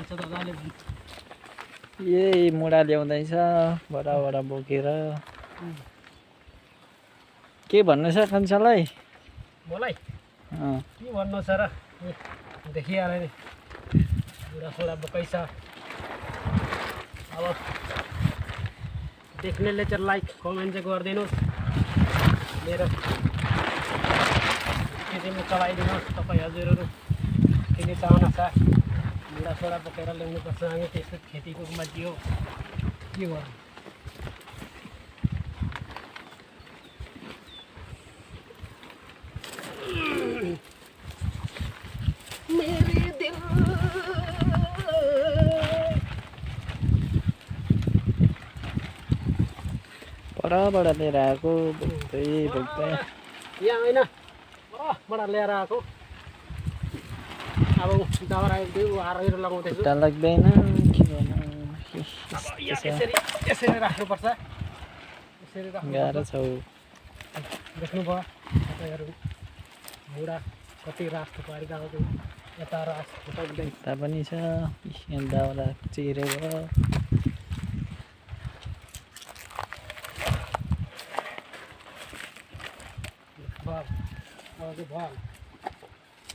भन्छ दादाले यही मुढा ल्याउँदैछ बडा बोकेर के भन्नु छ कान्छालाई मलाई के भन्नु छ र देखिहाल्यो नि बुढासुढा बोकै छ अब देख्नेले चाहिँ लाइक कमेन्ट चाहिँ गरिदिनुहोस् मेरो खेतीमा चलाइदिनुहोस् तपाईँ हजुरहरू किन चाहना छ बुढासुढा बोकेर ल्याउनुपर्छ हामी त्यस्तो खेतीको मान्छे हो के गर्नु परबाट लिएर आएको बोक्दै यहाँ होइन परबाट ल्याएर आएको अब दाउरा आएर लगाउँदैछु खुट्टा लाग्दैन के गर्नु यसरी राख्नुपर्छ यसरी गाह्रो छ देख्नुभयो तपाईँहरू बुढा कति राख्नु पारेको आउँथ्यो यता राख यता पनि छ दाउरा चिरेको भयो